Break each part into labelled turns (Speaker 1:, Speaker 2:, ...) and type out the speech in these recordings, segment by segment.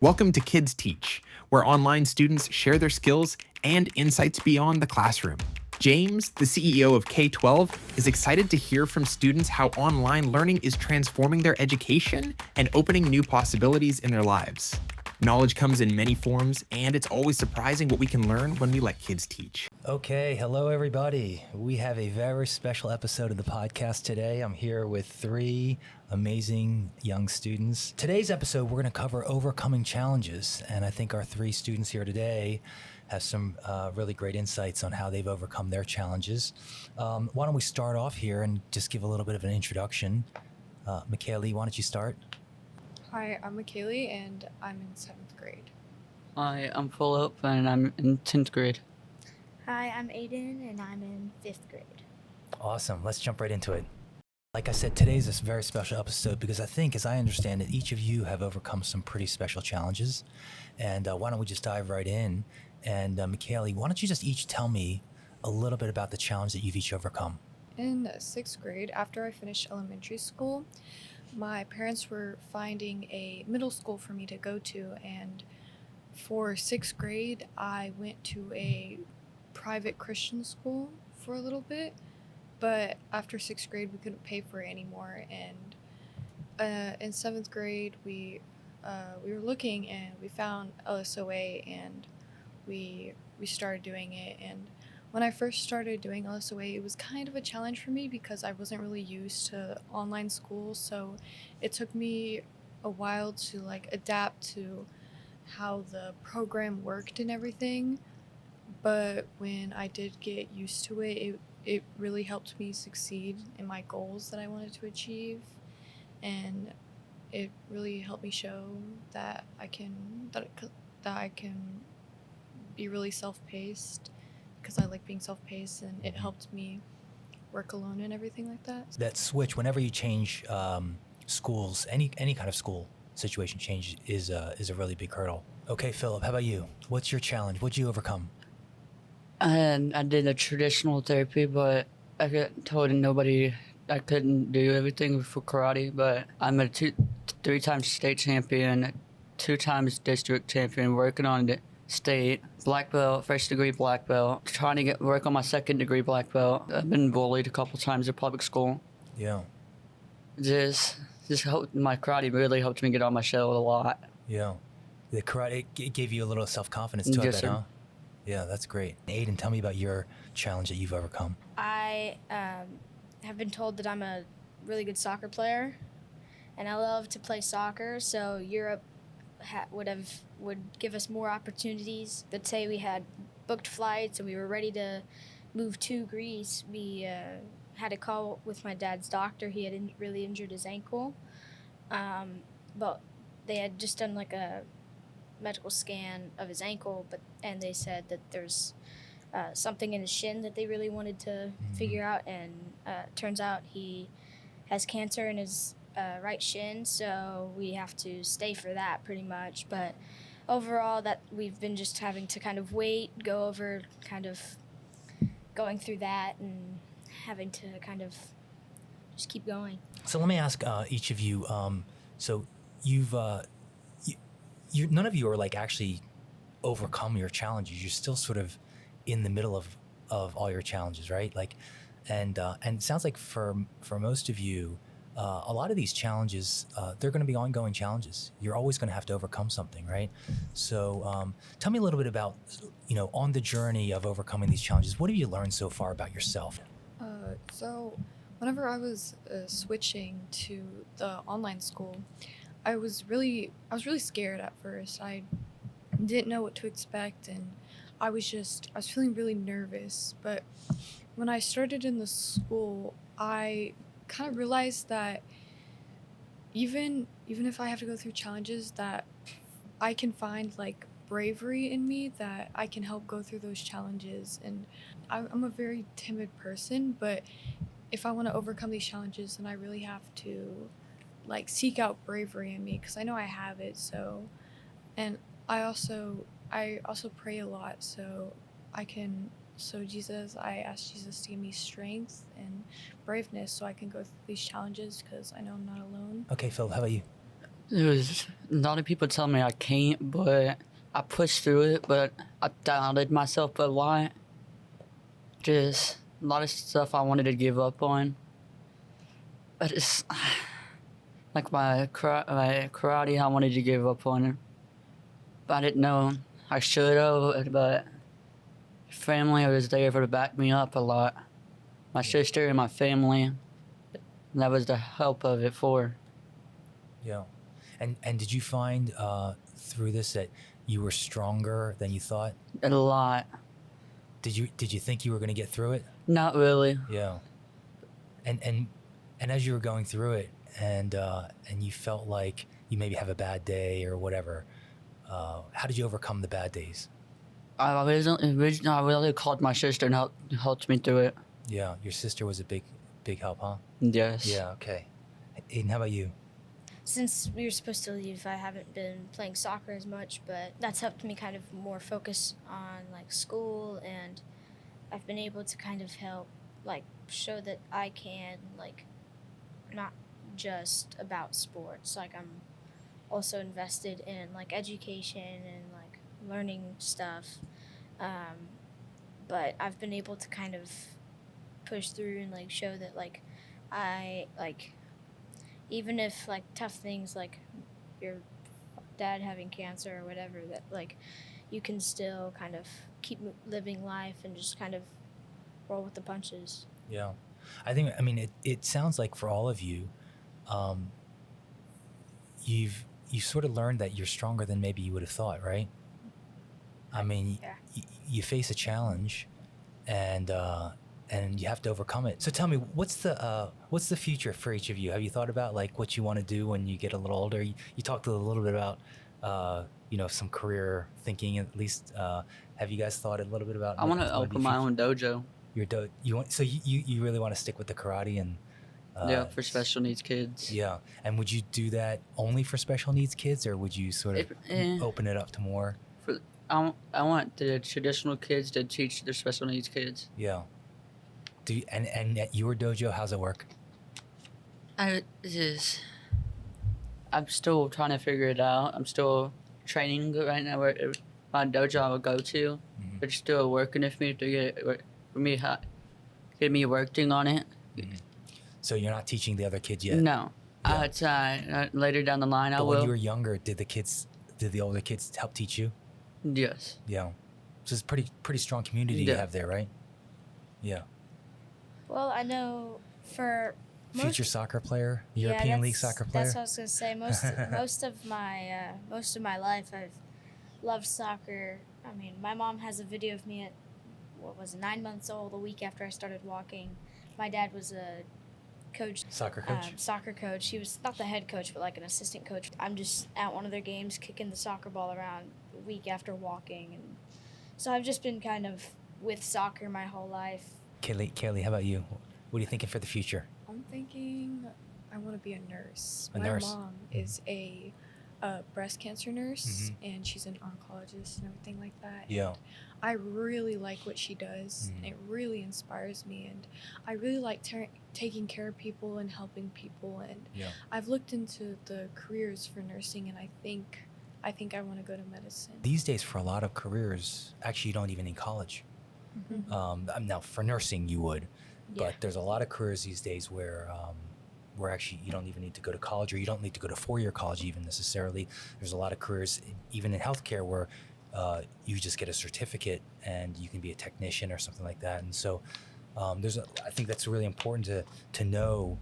Speaker 1: Welcome to Kids Teach, where online students share their skills and insights beyond the classroom. James, the CEO of K12, is excited to hear from students how online learning is transforming their education and opening new possibilities in their lives. Knowledge comes in many forms, and it's always surprising what we can learn when we let kids teach.
Speaker 2: Okay, hello everybody. We have a very special episode of the podcast today. I'm here with three amazing young students. Today's episode, we're going to cover overcoming challenges, and I think our three students here today have some really great insights on how they've overcome their challenges. Why don't we start off here and just give a little bit of an introduction. McKaylee, why don't you start?
Speaker 3: Hi, I'm McKaylee and I'm in 7th grade.
Speaker 4: Hi, I'm Philip and I'm in 10th grade.
Speaker 5: Hi, I'm Aiden and I'm in 5th grade.
Speaker 2: Awesome. Let's jump right into it. Like I said, today's a very special episode because I think, as I understand it, each of you have overcome some pretty special challenges. And why don't we just dive right in? And McKaylee, why don't you just each tell me a little bit about the challenge that you've each overcome?
Speaker 3: In 6th grade, after I finished elementary school, my parents were finding a middle school for me to go to, and for 6th grade, I went to a private Christian school for a little bit, but after 6th grade, we couldn't pay for it anymore, and in 7th grade, we were looking and we found LSOA, and we started doing it. And when I first started doing LSOA, it was kind of a challenge for me because I wasn't really used to online school, so it took me a while to adapt to how the program worked and everything. But when I did get used to it, it really helped me succeed in my goals that I wanted to achieve, and it really helped me show that I can be really self-paced, because I like being self-paced, and it helped me work alone and everything like that.
Speaker 2: That switch, whenever you change schools, any kind of school situation change is a really big hurdle. Okay, Philip, how about you? What's your challenge? What'd you overcome?
Speaker 4: And I did a traditional therapy, but I got told nobody I couldn't do everything for karate. But I'm a 3-time state champion, 2 times district champion, working on the state black belt, first degree black belt, trying to work on my 2nd degree black belt. I've been bullied a couple times at public school.
Speaker 2: Yeah.
Speaker 4: Just helped, my karate really helped me get on my shell a lot.
Speaker 2: Yeah. The karate, it gave you a little self-confidence too, I bet, huh? Yeah, that's great. Aiden, tell me about your challenge that you've overcome.
Speaker 5: I have been told that I'm a really good soccer player, and I love to play soccer, so Europe would give us more opportunities. Let's say we had booked flights and we were ready to move to Greece. We had a call with my dad's doctor. He had really injured his ankle, but they had just done like a medical scan of his ankle, and they said that there's something in his shin that they really wanted to figure out, and turns out he has cancer in his right shin, so we have to stay for that pretty much. But overall, that we've been just having to kind of go over kind of going through that and having to kind of just keep going.
Speaker 2: So let me ask each of you, so you've none of you are like actually overcome your challenges. You're still sort of in the middle of all your challenges, right? Like, and it sounds like for most of you, a lot of these challenges, they're going to be ongoing challenges. You're always going to have to overcome something, right? So tell me a little bit about, on the journey of overcoming these challenges, what have you learned so far about yourself?
Speaker 3: So whenever I was switching to the online school, I was really scared at first. I didn't know what to expect, and I was feeling really nervous. But when I started in the school, I kind of realized that even if I have to go through challenges, that I can find like bravery in me, that I can help go through those challenges. And I'm a very timid person, but if I want to overcome these challenges, then I really have to seek out bravery in me, because I know I have it. So, and I also pray a lot, so I ask Jesus to give me strength and braveness so I can go through these challenges, because I know I'm not alone.
Speaker 2: Okay, Phil, how about you?
Speaker 4: It was a lot of people tell me I can't, but I pushed through it. But I doubted myself a lot. Just a lot of stuff I wanted to give up on. But it's like my karate, I wanted to give up on it. But I didn't know I should have. But family was there to back me up a lot. My sister and my family. That was the help of it for.
Speaker 2: Yeah. And did you find through this that you were stronger than you thought?
Speaker 4: A lot.
Speaker 2: Did you think you were going to get through it?
Speaker 4: Not really.
Speaker 2: Yeah. And as you were going through it, and you felt like you maybe have a bad day or whatever, how did you overcome the bad days?
Speaker 4: I really called my sister and helped me through it.
Speaker 2: Yeah, your sister was a big help, huh?
Speaker 4: Yes.
Speaker 2: Yeah. Okay. Aiden, how about you?
Speaker 5: Since we were supposed to leave, I haven't been playing soccer as much, but that's helped me kind of more focus on like school, and I've been able to kind of help like show that I can like not just about sports. Like I'm also invested in like education and like learning stuff. But I've been able to kind of push through and like show that like I like even if like tough things like your dad having cancer or whatever, that like you can still kind of keep living life and just kind of roll with the punches.
Speaker 2: Yeah. I mean, it sounds like for all of you, you've sort of learned that you're stronger than maybe you would have thought, right? I mean,
Speaker 5: Yeah.
Speaker 2: you face a challenge, and you have to overcome it. So tell me, what's the future for each of you? Have you thought about like what you want to do when you get a little older? You talked a little bit about some career thinking at least. Have you guys thought a little bit about?
Speaker 4: I want to open my own dojo.
Speaker 2: You really want to stick with the karate and
Speaker 4: yeah, for special needs kids.
Speaker 2: Yeah, and would you do that only for special needs kids, or would you sort of open it up to more?
Speaker 4: I want the traditional kids to teach their special needs kids.
Speaker 2: Yeah. And at your dojo, how's it work?
Speaker 4: I'm still trying to figure it out. I'm still training right now. Where my dojo I would go to, they're still working with me to get me working on it.
Speaker 2: Mm-hmm. So you're not teaching the other kids yet?
Speaker 4: No.
Speaker 2: Yeah.
Speaker 4: Later down the line, I will.
Speaker 2: When you were younger, did the older kids help teach you?
Speaker 4: Yes.
Speaker 2: Yeah. So it's pretty strong community you have there, right? Yeah.
Speaker 5: Well, I know for
Speaker 2: future soccer player, European League soccer player.
Speaker 5: That's what I was gonna say. Most of my life, I've loved soccer. I mean, my mom has a video of me at 9 months old, a week after I started walking. My dad was a coach.
Speaker 2: Soccer coach?
Speaker 5: Soccer coach. He was not the head coach, but like an assistant coach. I'm just at one of their games kicking the soccer ball around a week after walking. And so I've just been kind of with soccer my whole life.
Speaker 2: Kaylee, how about you? What are you thinking for the future?
Speaker 3: I'm thinking I want to be a nurse.
Speaker 2: A
Speaker 3: My
Speaker 2: nurse?
Speaker 3: mom is a breast cancer nurse, and she's an oncologist and everything like that.
Speaker 2: Yeah.
Speaker 3: And I really like what she does. It really inspires me, and I really like taking care of people and helping people. And I've looked into the careers for nursing, and I think I want to go to medicine.
Speaker 2: These days, for a lot of careers, actually, you don't even need college. Now, for nursing, you would, but there's a lot of careers these days where actually you don't even need to go to college, or you don't need to go to 4-year college even necessarily. There's a lot of careers, even in healthcare, where you just get a certificate and you can be a technician or something like that. And so I think that's really important to know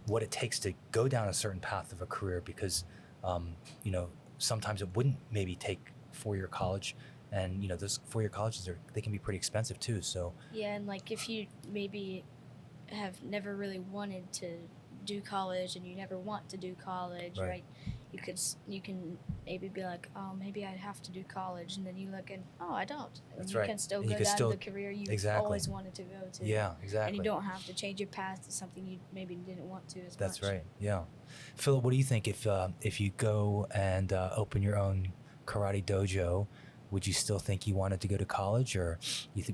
Speaker 2: what it takes to go down a certain path of a career, because sometimes it wouldn't maybe take 4-year college. And those 4-year colleges they can be pretty expensive too. So
Speaker 5: yeah, and like if you maybe have never really wanted to do college and you never want to do college, right? You can maybe be like, oh, maybe I have to do college, and then you look and I don't.
Speaker 2: That's
Speaker 5: you
Speaker 2: right.
Speaker 5: can still
Speaker 2: And
Speaker 5: go
Speaker 2: you can
Speaker 5: down
Speaker 2: still,
Speaker 5: the career you always wanted to go to.
Speaker 2: Yeah, exactly.
Speaker 5: And you don't have to change your path to something you maybe didn't want to as much.
Speaker 2: That's right. Yeah. Philip, what do you think if you go and open your own karate dojo? Would you still think you wanted to go to college, or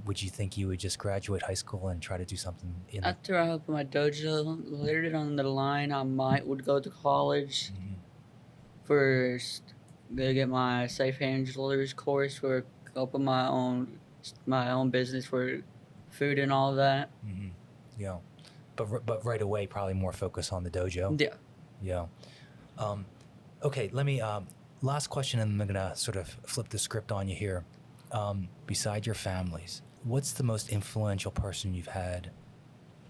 Speaker 2: would you think you would just graduate high school and try to do something in
Speaker 4: After I open my dojo, later down the line, I would go to college. first gonna get my safe handlers course for open my own business for food and all that.
Speaker 2: Mm-hmm. Yeah, but right away probably more focus on the dojo.
Speaker 4: Yeah.
Speaker 2: Yeah. Okay, let me last question, and I'm gonna sort of flip the script on you here. Beside your families, what's the most influential person you've had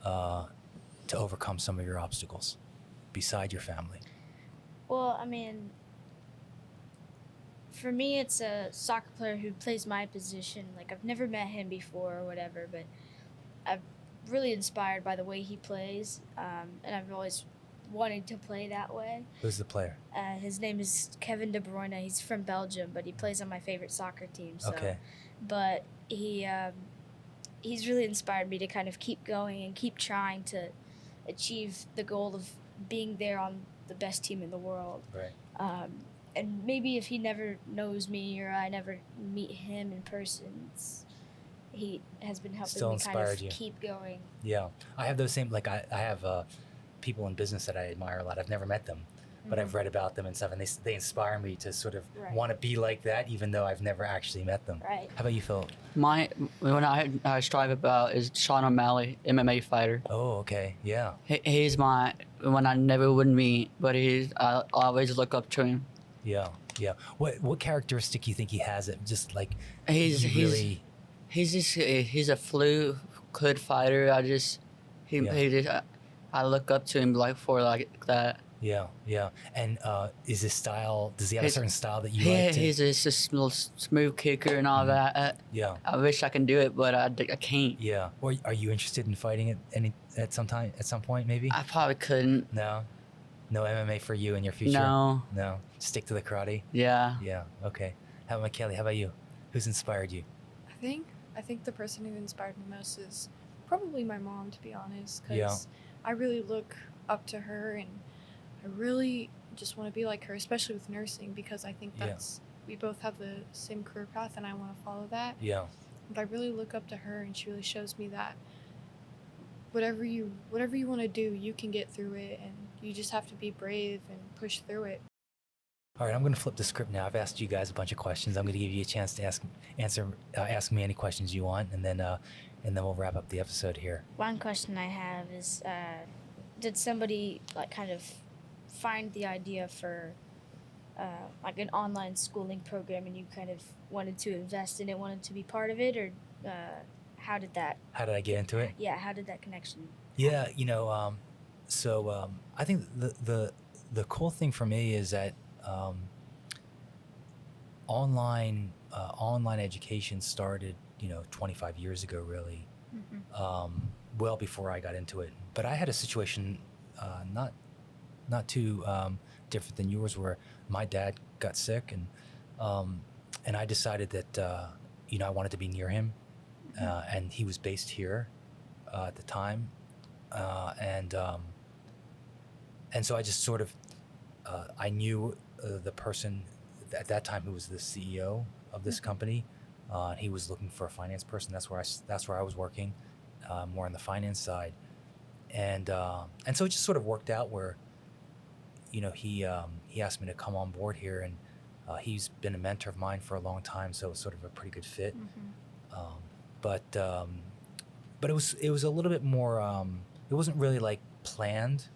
Speaker 2: to overcome some of your obstacles beside your family?
Speaker 5: Well, I mean, for me, it's a soccer player who plays my position. Like, I've never met him before or whatever, but I'm really inspired by the way he plays, and I've always wanted to play that way.
Speaker 2: Who's the player?
Speaker 5: His name is Kevin De Bruyne. He's from Belgium, but he plays on my favorite soccer team. So.
Speaker 2: Okay.
Speaker 5: But he's really inspired me to kind of keep going and keep trying to achieve the goal of being there on the best team in the world.
Speaker 2: Right.
Speaker 5: And maybe if he never knows me or I never meet him in person, he has been helping
Speaker 2: Still
Speaker 5: me kind of
Speaker 2: inspired you.
Speaker 5: keep going.
Speaker 2: Yeah, I have those same, like I have people in business that I admire a lot. I've never met them, but I've read about them and stuff, and they inspire me to sort of
Speaker 5: Right.
Speaker 2: want to be like that, even though I've never actually met them.
Speaker 5: Right.
Speaker 2: How about you, Phil?
Speaker 4: When I strive about is Sean O'Malley, MMA fighter.
Speaker 2: Oh, okay, yeah.
Speaker 4: He's my one I never would meet, but I always look up to him.
Speaker 2: Yeah, yeah. What characteristic you think he has that just like
Speaker 4: He's
Speaker 2: really?
Speaker 4: he's a good fighter. I look up to him like that.
Speaker 2: Yeah, yeah. And is his style? Does he have a
Speaker 4: His-
Speaker 2: certain style that you like?
Speaker 4: He's just a little smooth kicker and all that.
Speaker 2: Yeah,
Speaker 4: I wish I can do it, but I can't.
Speaker 2: yeah. Or are you interested in fighting at some point maybe?
Speaker 4: I probably couldn't.
Speaker 2: No MMA for you in your future. No. Stick to the karate.
Speaker 4: Yeah.
Speaker 2: Yeah. Okay. How about Kelly? How about you? Who's inspired you?
Speaker 3: I think the person who inspired me most is probably my mom, to be honest, because
Speaker 2: Yeah.
Speaker 3: I really look up to her and I really just want to be like her, especially with nursing, because I think
Speaker 2: Yeah.
Speaker 3: we both have the same career path and I want to follow that.
Speaker 2: Yeah.
Speaker 3: But I really look up to her and she really shows me that whatever you want to do, you can get through it, and you just have to be brave and push through it.
Speaker 2: All right, I'm going to flip the script now. I've asked you guys a bunch of questions. I'm going to give you a chance to ask me any questions you want, and then we'll wrap up the episode here.
Speaker 5: One question I have is, did somebody like kind of find the idea for like an online schooling program, and you kind of wanted to invest in it, wanted to be part of it, or how did
Speaker 2: I get into it?
Speaker 5: Yeah, how did that connection?
Speaker 2: Yeah, I think the cool thing for me is that online education started 25 years ago, really. Well before I got into it. But I had a situation not too different than yours, where my dad got sick, and I decided that I wanted to be near him, and he was based here at the time, and so I just sort of I knew the person at that time who was the CEO of this company. He was looking for a finance person. That's where I was working, more on the finance side, and so it just sort of worked out where, he asked me to come on board here, and he's been a mentor of mine for a long time, so it was sort of a pretty good fit. But it was a little bit more. It wasn't really like planned.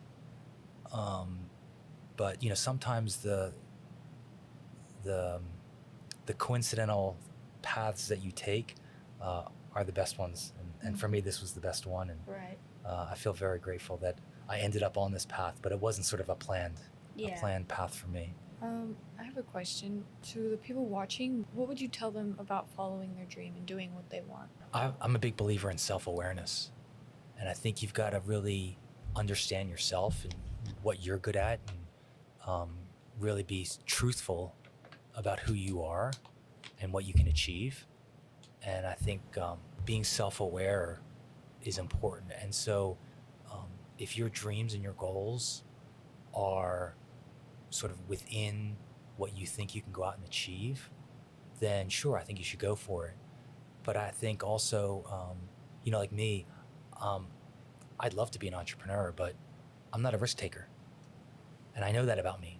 Speaker 2: But sometimes the coincidental paths that you take are the best ones, and for me this was the best one, and
Speaker 5: Right.
Speaker 2: I feel very grateful that I ended up on this path, but it wasn't sort of a planned path for me.
Speaker 3: I have a question to the people watching. What would you tell them about following their dream and doing what they want?
Speaker 2: I'm a big believer in self-awareness, and I think you've got to really understand yourself and what you're good at, and really be truthful about who you are and what you can achieve. And I think being self-aware is important. And so if your dreams and your goals are sort of within what you think you can go out and achieve, then sure, I think you should go for it. But I think also, like me, I'd love to be an entrepreneur, but I'm not a risk taker. And I know that about me.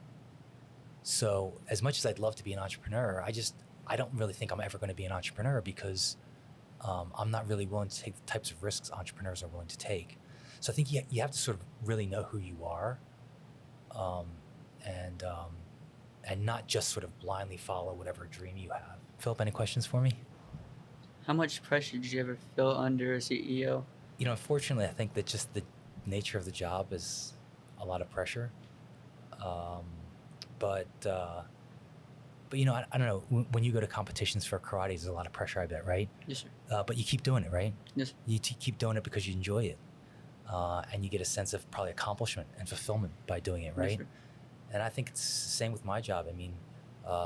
Speaker 2: So as much as I'd love to be an entrepreneur, I don't really think I'm ever going to be an entrepreneur because I'm not really willing to take the types of risks entrepreneurs are willing to take. So I think you have to sort of really know who you are, and not just sort of blindly follow whatever dream you have. Philip, any questions for me?
Speaker 4: How much pressure did you ever feel under a CEO?
Speaker 2: Unfortunately, I think that just the nature of the job is a lot of pressure. But I don't know. When you go to competitions for karate, there's a lot of pressure, I bet, right?
Speaker 4: Yes, sir.
Speaker 2: But you keep doing it, right?
Speaker 4: Yes, sir.
Speaker 2: You keep doing it because you enjoy it, and you get a sense of probably accomplishment and fulfillment by doing it, right?
Speaker 4: Yes, sir.
Speaker 2: And I think it's the same with my job. I mean,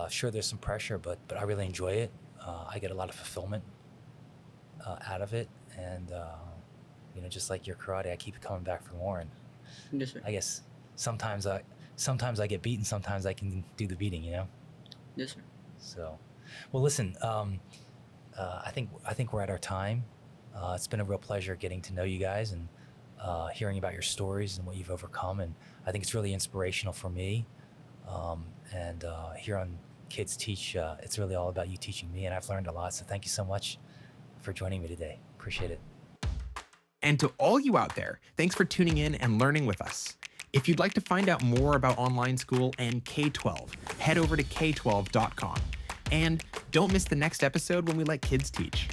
Speaker 2: sure, there's some pressure, but I really enjoy it. I get a lot of fulfillment out of it, and just like your karate, I keep coming back for more. And
Speaker 4: Yes, sir.
Speaker 2: I guess sometimes I get beaten, sometimes I can do the beating,
Speaker 4: Yes, sir.
Speaker 2: So, well, listen, I think we're at our time. It's been a real pleasure getting to know you guys and hearing about your stories and what you've overcome. And I think it's really inspirational for me. And here on Kids Teach, it's really all about you teaching me, and I've learned a lot. So thank you so much for joining me today. Appreciate it.
Speaker 1: And to all you out there, thanks for tuning in and learning with us. If you'd like to find out more about online school and K12, head over to k12.com. And don't miss the next episode when we let kids teach.